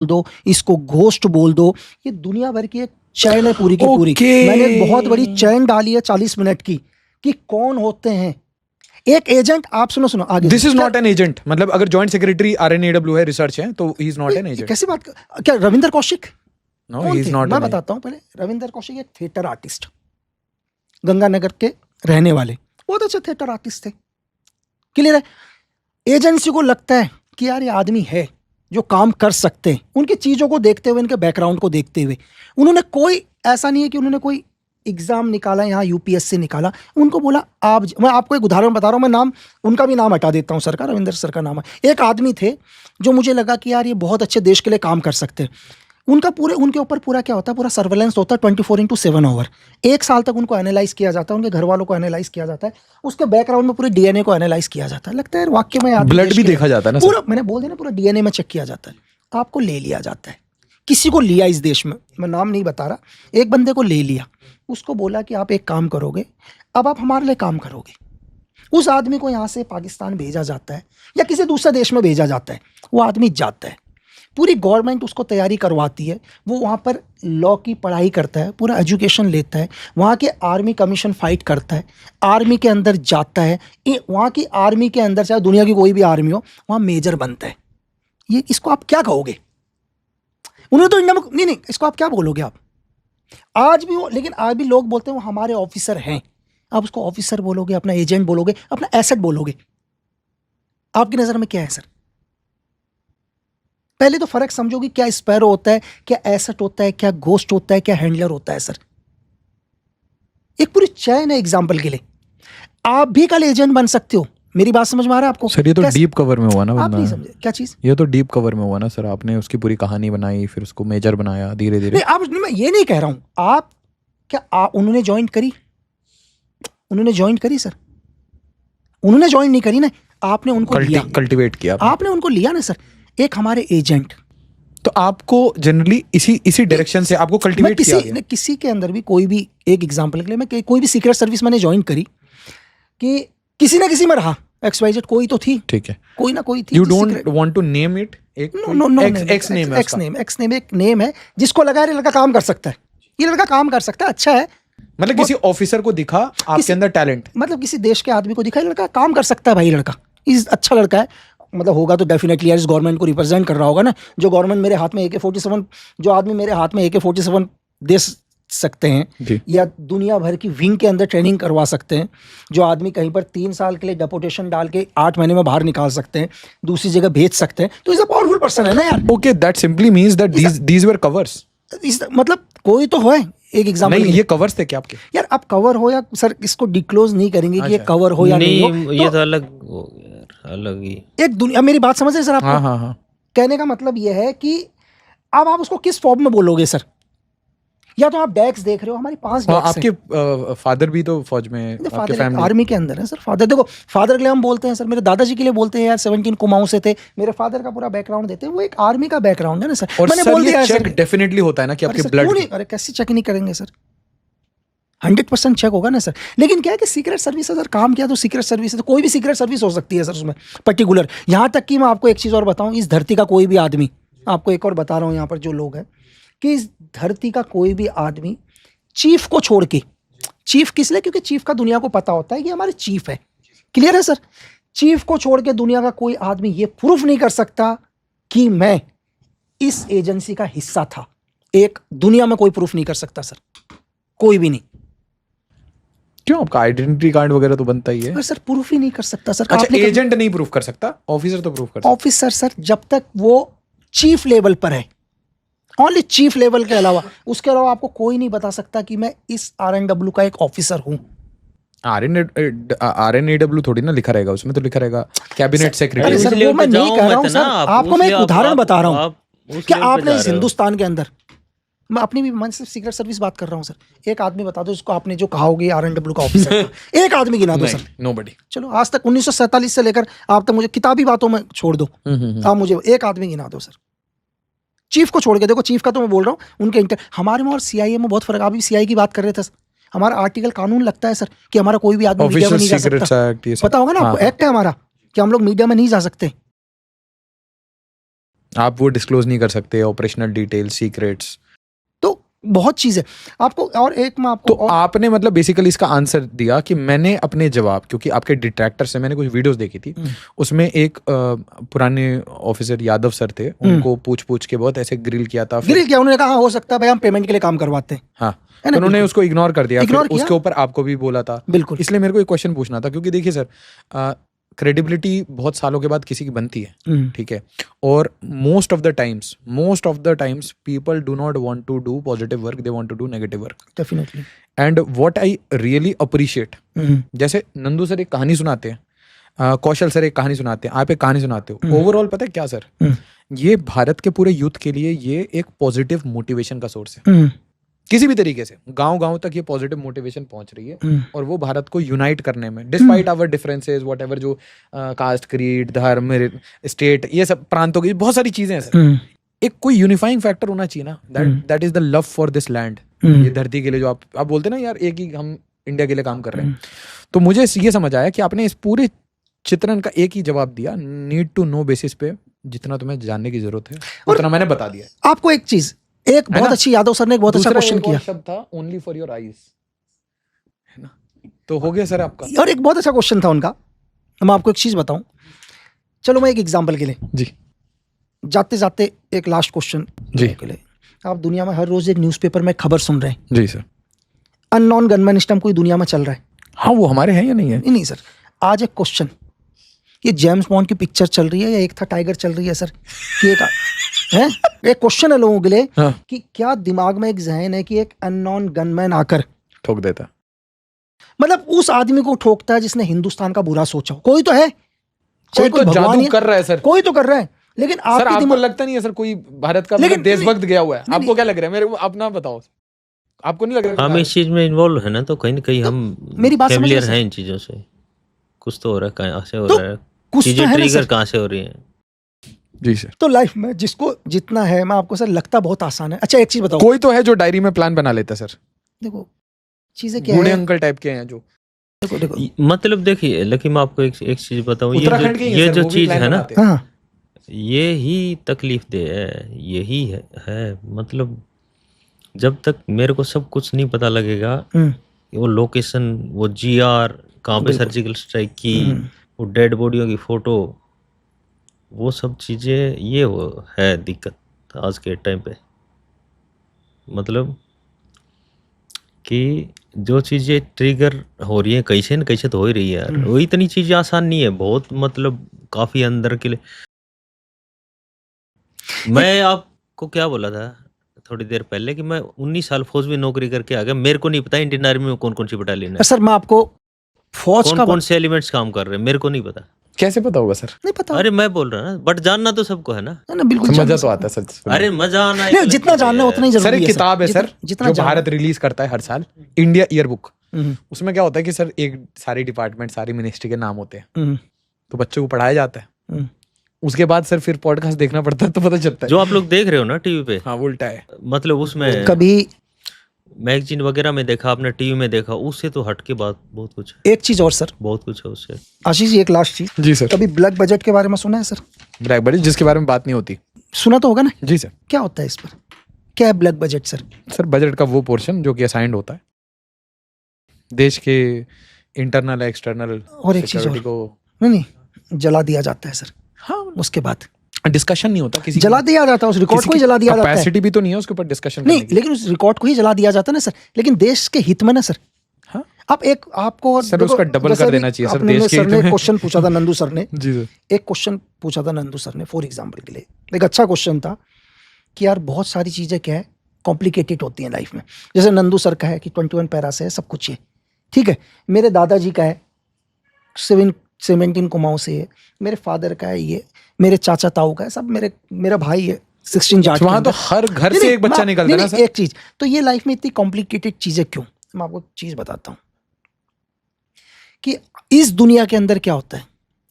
दो, इसको घोस्ट बोल दो। ये दुनिया भर की एक चैन है पूरी की पूरी। मैंने एक बहुत बड़ी चैन डाली है 40 मिनट की कि कौन होते हैं एक एजेंट। आप सुनो आगे। This is not an agent, मतलब अगर जॉइंट सेक्रेटरी RNAW है, रिसर्च है, तो he is not an agent. कैसी बात क्या Ravinder Kaushik? No, he is not. मैं बताता हूँ पहले। रविंदर कौशिक एक थिएटर आर्टिस्ट, गंगानगर के रहने वाले, बहुत अच्छे थिएटर आर्टिस्ट थे। क्लियर है? एजेंसी को लगता है कि यार ये आदमी है जो काम कर सकते हैं। उनकी चीज़ों को देखते हुए, इनके बैकग्राउंड को देखते हुए, उन्होंने कोई ऐसा नहीं है कि उन्होंने कोई एग्जाम निकाला, यहाँ UPSC निकाला, उनको बोला आप। मैं आपको एक उदाहरण बता रहा हूँ, मैं नाम उनका भी नाम हटा देता हूँ, सर का, रविंदर सर का नाम है। एक आदमी थे जो मुझे लगा कि यार ये बहुत अच्छे देश के लिए काम कर सकते हैं। उनके ऊपर पूरा क्या होता है, पूरा सर्वेलेंस होता है 24/7 ओवर। 1 साल तक उनको एनालाइज किया जाता है, उनके घर वालों को एनालाइज किया जाता है, उसके बैकग्राउंड में पूरे DNA को एनालाइज किया जाता है। लगता है वाक्य में ब्लड भी देखा जाता है ना पूरा, मैंने बोल दिया ना, पूरा DNA में चेक किया जाता है। आपको ले लिया जाता है। किसी को लिया इस देश में, मैं नाम नहीं बता रहा, एक बंदे को ले लिया, उसको बोला कि आप एक काम करोगे, अब आप हमारे लिए काम करोगे। उस आदमी को यहाँ से पाकिस्तान भेजा जाता है या किसी दूसरे देश में भेजा जाता है। वो आदमी जाता है, पूरी गवर्नमेंट उसको तैयारी करवाती है, वो वहाँ पर लॉ की पढ़ाई करता है, पूरा एजुकेशन लेता है, वहाँ के आर्मी कमीशन फाइट करता है, आर्मी के अंदर जाता है, वहाँ की आर्मी के अंदर, चाहे दुनिया की कोई भी आर्मी हो, वहाँ मेजर बनता है। ये इसको आप क्या कहोगे? उन्होंने तो इंडिया में नहीं, इसको आप क्या बोलोगे आप? आज भी वो, लेकिन आज भी लोग बोलते हैं वो हमारे ऑफिसर हैं। आप उसको ऑफिसर बोलोगे, अपना एजेंट बोलोगे, अपना एसेट बोलोगे? आपकी नज़र में क्या है सर? पहले तो फर्क समझोगे, क्या स्पैरो होता है, क्या एसेट होता है, क्या घोस्ट होता है, क्या हैंडलर होता है सर। एक पूरी चैन है। एग्जाम्पल के लिए आप भी कल एजेंट बन सकते हो। मेरी बात समझ में आ रहा है आपको? सर ये तो डीप कवर में हुआ ना, आप नहीं समझे क्या चीज? ये तो डीप कवर में हुआ ना सर। आपने उसकी पूरी कहानी बनाई, फिर उसको मेजर बनाया धीरे धीरे। मैं ये नहीं कह रहा हूं आप क्या उन्होंने ज्वाइन करी? उन्होंने ज्वाइन करी सर? उन्होंने ज्वाइन नहीं करी ना, आपने उनको लिया, कल्टिवेट किया आपने उनको लिया ना सर, एक हमारे एजेंट। तो आपको जनरली इसी डायरेक्शन से आपको कल्टिवेट किया गया। किसी के अंदर भी कोई भी, एक एग्जांपल के लिए, मैं कोई भी सीक्रेट सर्विस मैंने ज्वाइन करी कि किसी ना किसी में रहा, XYZ कोई तो थी, ठीक है, कोई ना कोई थी। You don't want to name it. X name एक नेम है जिसको लगा ये लड़का काम कर सकता है, ये लड़का काम कर सकता है, अच्छा है। मतलब किसी ऑफिसर को दिखा आपके अंदर टैलेंट, मतलब किसी देश के आदमी को दिखा ये लड़का काम कर सकता है, भाई लड़का इस अच्छा लड़का है, मतलब होगा तो डेफिनेटली यार इस गवर्नमेंट को रिप्रेजेंट कर रहा होगा ना। जो गवर्नमेंट मेरे हाथ में AK-47, जो आदमी मेरे हाथ में AK-47 दे सकते हैं, या दुनिया भर की विंग के अंदर ट्रेनिंग करवा सकते हैं, जो आदमी कहीं पर 3 साल के लिए डेपोटेशन डाल के 8 महीने में बाहर निकाल सकते हैं, दूसरी जगह भेज सकते हैं, तो इज अ पावरफुल पर्सन है ना यार। Okay, that simply means that these were covers. मतलब कोई तो है एक एग्जांपल। नहीं, ये कवर्स थे क्या आपके? यार आप कवर हो या सर, इसको डिक्लोज नहीं करेंगे कि ये कवर हो या नहीं हो, ये तो अलग ही एक दुनिया। मेरी बात समझ रहे सर आपको? हाँ। कहने का मतलब ये है कि अब आप उसको किस फॉर्म में बोलोगे सर? या तो आप डेक्स देख रहे हो, हमारी 5 डेक्स आपके फादर भी तो फौज में, आपके फैमिली आर्मी के अंदर है सर। फादर देखो, फादर के लिए हम बोलते हैं सर, मेरे दादाजी के लिए बोलते हैं यार 17 कुमाऊं से थे, मेरे फादर का पूरा बैकग्राउंड देते हैं, वो एक आर्मी का बैकग्राउंड है ना सर। और मैंने बोल दिया चेक डेफिनेटली होता है ना कि आपके ब्लड। अरे कैसे चेक नहीं करेंगे सर? 100% चेक होगा ना सर। लेकिन क्या है कि सीक्रेट सर्विस अगर काम किया तो सीक्रेट सर्विस है, तो कोई भी सीक्रेट सर्विस हो सकती है सर उसमें पर्टिकुलर। यहाँ तक कि मैं आपको एक चीज़ और बताऊँ, इस धरती का कोई भी आदमी, आपको एक और बता रहा हूँ यहाँ पर जो लोग हैं, कि इस धरती का कोई भी आदमी चीफ को छोड़ के, चीफ किस लिए? क्योंकि चीफ का दुनिया को पता होता है कि हमारे चीफ है। क्लियर है सर? चीफ को छोड़ के दुनिया का कोई आदमी ये प्रूफ नहीं कर सकता कि मैं इस एजेंसी का हिस्सा था। एक दुनिया में कोई प्रूफ नहीं कर सकता सर, कोई भी नहीं। क्यों? आपका आइडेंटिटी कार्ड वगैरह तो बनता ही है सर। प्रूफ ही नहीं कर सकता सर। अच्छा, एजेंट नहीं प्रूफ कर सकता, ऑफिसर तो प्रूफ कर सकता। ऑफिसर सर जब तक वो चीफ लेवल पर है, ओनली चीफ लेवल के अलावा, उसके अलावा आपको कोई नहीं बता सकता कि मैं इस RNW का एक ऑफिसर हूं। RNAW थोड़ी ना लिखा रहेगा उसमें, तो लिखा रहेगा कैबिनेट सेक्रेटरी। सर वो मैं नहीं कह रहा हूं सर, आपको मैं एक उदाहरण बता रहा हूं कि आपने इस हिंदुस्तान के अंदर, मैं अपनी भी मन से सीक्रेट सर्विस बात कर रहा हूं सर, एक आदमी बता दो जिसको आपने जो कहा होगी RNW का ऑफिसर एक आदमी गिना दो सर। नोबडी। चलो आज तक 1947 से लेकर आप तक मुझे किताबी बातों में छोड़ दो, आप मुझे एक आदमी गिना दो सर, चीफ को छोड़ के। देखो चीफ का तो मैं बोल रहा हूँ, उनके हमारे में और CIA में बहुत फर्क। आप भी CI की बात कर रहे थे सर, हमारा आर्टिकल कानून लगता है सर कि हमारा कोई भी आदमी मीडिया में नहीं जा सकता। पता होगा ना आपको, एक्ट है हमारा कि हम लोग मीडिया में नहीं जा सकते। आप वो डिस्क्लोज नहीं कर सकते, ऑपरेशनल डिटेल्स, सीक्रेट्स। तो बहुत चीज़ है आपको। और एक मैं आपको तो आपने मतलब बेसिकली इसका आंसर दिया कि मैंने अपने जवाब, क्योंकि आपके डिट्रैक्टर से मैंने कुछ वीडियोस देखी थी, उसमें एक पुराने ऑफिसर यादव सर थे, उनको पूछ के बहुत ऐसे ग्रिल किया था। ग्रिल किया, उन्होंने कहा हाँ, हो सकता है भाई हम पेमेंट के लिए काम करवाते हैं। हाँ, है ना, तो उन्होंने बिल्कुल। उसको इग्नोर कर दिया, इग्नोर फिर किया। उसके ऊपर आपको भी बोला था। बिल्कुल। इसलिए मेरे को एक क्वेश्चन पूछना था, क्योंकि देखिए सर, क्रेडिबिलिटी बहुत सालों के बाद किसी की बनती है, ठीक है, और most of the times people do not want to do positive work, they want to do negative work. Definitely. And what I really appreciate, जैसे नंदू सर एक कहानी सुनाते हैं, कौशल सर एक कहानी सुनाते हैं, आप एक कहानी सुनाते हो, ओवरऑल पता है क्या सर, ये भारत के पूरे यूथ के लिए ये एक पॉजिटिव मोटिवेशन का सोर्स है। किसी भी तरीके से गांव तक ये पॉजिटिव मोटिवेशन पहुंच रही है, और वो भारत को यूनाइट करने में, डिस्पाइट आवर डिफरेंसेस, व्हाटएवर, जो कास्ट, क्रीड, धर्म, स्टेट, ये सब प्रांतों की बहुत सारी चीजें हैं सर, एक कोई यूनिफाइंग फैक्टर होना चाहिए ना, that is the love for this land, ये धरती के लिए जो आप बोलते हैं ना यार, एक ही हम इंडिया के लिए काम कर रहे हैं। तो मुझे ये समझ आया कि आपने इस पूरे चित्रण का एक ही जवाब दिया, नीड टू नो बेसिस पे, जितना तुम्हें जानने की जरूरत है उतना मैंने बता दिया। आपको एक चीज, एक बहुत अच्छी, यादव सर ने एक बहुत अच्छा क्वेश्चन किया, शब्द था ओनली फॉर योर आईज, है ना, तो हो गया सर आपका। और एक बहुत अच्छा क्वेश्चन था उनका। मैं आपको एक चीज बताऊं, चलो मैं एक एग्जांपल के लिए जी, जाते जाते एक लास्ट क्वेश्चन जी के लिए, आप दुनिया में हर रोज एक न्यूज़पेपर में खबर सुन रहे हैं, जी सर, अननोन गनमैन सिस्टम कोई दुनिया में चल रहा है। हाँ, वो हमारे हैं या नहीं है? नहीं सर, आज एक क्वेश्चन, ये जेम्स बॉन्ड की पिक्चर चल रही है या एक था टाइगर चल रही है सर, कि एक है, एक क्वेश्चन है लोगों के लिए, हाँ, कि क्या दिमाग में एक जहन है कि एक अननोन गनमैन आकर ठोक देता, मतलब उस आदमी को ठोकता है जिसने हिंदुस्तान का बुरा सोचा हो। कोई तो है, कोई तो जादू कर रहा है सर, कोई तो कर रहा है, लेकिन सर आपको लगता नहीं है सर कोई भारत का लेकिन देशभक्त गया हुआ है? आपको क्या लग रहा है? मेरे को अपना बताओ, आपको नहीं लग रहा? हम इस चीज में इन्वॉल्व है ना, तो कहीं ना कहीं हम मेरी बात फेमिलियर समझ रहे हैं इन चीजों से, कुछ तो हो रहा है, कहाँ से हो तो रहा है, कुछ चीजें तो है ना ट्रिगर सर। कहाँ से हो रही हैं। जी सर, तो लाइफ में जिसको जितना है, मैं आपको सर लगता बहुत आसान है। अच्छा एक चीज बताओ, कोई तो है जो डायरी में प्लान बना लेता है सर, देखो चीजें क्या बूढ़े है, अंकल टाइप के हैं जो, देखो देखो मतलब देखिए, लेकिन मैं आपको एक चीज बताऊं, उत्तराखंड के ही हैं ये सर, जो वो भी चीज प्लान है ना, बनाते हैं। हाँ, ये ही तकलीफ दे है, यही है मतलब जब तक मेरे को सब कुछ नहीं पता लगेगा, वो लोकेशन, वो जीआर कहाँ पे सर्जिकल स्ट्राइक की, वो डेड बॉडियों की फोटो, वो सब चीजें, ये वो है दिक्कत आज के टाइम पे। मतलब कि जो चीजें ट्रिगर हो रही है कैसे न कैसे तो हो ही रही है यार, वो इतनी चीजें आसान नहीं है, बहुत मतलब काफी अंदर के लिए। मैं आपको क्या बोला था थोड़ी देर पहले कि मैं 19 साल फौज में नौकरी करके आ गया, मेरे को नहीं पता इंडियन आर्मी में कौन कौन सी बटालियन है, सर मैं आपको फौज कौन का कौन से एलिमेंट्स काम कर रहे हैं, मेरे को नहीं पता। कैसे पता होगा सर? नहीं पता, अरे मैं बोल रहा ना, बट जानना तो सबको है ना। ना बिल्कुल मजा जानना तो आता है सर। अरे मजा आना नहीं, जितना जानना है उतना ही सर जरूरी एक है किताब है सर, जितना जो जानना भारत रिलीज करता है हर साल, इंडिया ईयर बुक, है। उसमें क्या होता है कि सर एक सारे डिपार्टमेंट, सारी मिनिस्ट्री के नाम होते हैं, हम्म, तो बच्चों को पढ़ाया जाता है, हम्म। उसके बाद सर फिर पॉडकास्ट देखना पड़ता है, तो पता चलता है। जो आप लोग देख रहे हो ना टीवी पे, हाँ, उल्टा है, मतलब उसमें कभी मैगजीन वगैरह में देखा आपने, टीवी में देखा, उससे तो हट के बात बहुत कुछ है, एक चीज और सर, बहुत कुछ है उससे। आशीष जी एक लास्ट चीज, जी सर। कभी ब्लैक बजट के बारे में सुना है सर? ब्लैक बजट जिसके बारे में बात नहीं होती, सुना तो होगा ना। जी सर। क्या होता है इस पर, क्या है black budget sir? Sir budget का वो पोर्शन जो कि असाइंड होता है देश के इंटरनल एक्सटर्नल और एक चीज सिक्योरिटी और, को, नहीं जला दिया जाता है सर। हाँ, उसके बाद डिस्कशन नहीं होता किसी जला दिया जाता है, उस रिकॉर्ड को ही जला दिया जाता है। कैपेसिटी भी तो नहीं है उसके ऊपर डिस्कशन नहीं, करने की। लेकिन उस रिकॉर्ड को ही जला दिया जाता है ना सर, लेकिन देश के हित में ना सर। हाँ, आप एक आपको सर उसका डबल कर देना चाहिए सर, देश के सर ने हित में। क्वेश्चन पूछा था नंदू सर ने, जी सर, एक क्वेश्चन पूछा था नंदू सर ने फॉर एग्जाम्पल के लिए, एक अच्छा क्वेश्चन था कि यार बहुत सारी चीज़ें क्या है कॉम्प्लिकेटेड होती हैं लाइफ में। जैसे नंदू सर का है कि 21 पैरा से है सब कुछ, ये ठीक है। मेरे दादाजी का है 17 कुमाऊं से है, मेरे फादर का है ये, मेरे चाचा ताऊ का है, सब मेरा भाई है 16 जाट। वहां तो हर घर से एक बच्चा निकलता है ना सर। एक चीज तो ये लाइफ में इतनी कॉम्प्लिकेटेड चीजें क्यों, मैं आपको चीज बताता हूँ कि इस दुनिया के अंदर क्या होता है।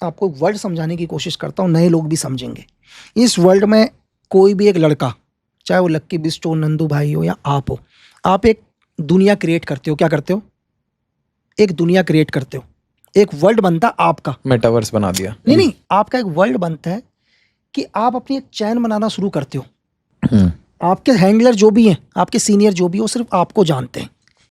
आपको वर्ल्ड समझाने की कोशिश करता हूँ, नए लोग भी समझेंगे। इस वर्ल्ड में कोई भी एक लड़का, चाहे वो लक्की बिस्टो, नंदू भाई हो या आप हो, आप एक दुनिया क्रिएट करते हो। क्या करते हो? एक दुनिया क्रिएट करते हो, एक वर्ल्ड बनता है आपका। मेटावर्स बना दिया। नहीं, आपका एक वर्ल्ड बनता है कि आप अपनी एक चैन बनाना शुरू करते हो। आपके हैंडलर जो भी हैं, आपके सीनियर जो भी हो, सिर्फ आपको जानते हैं।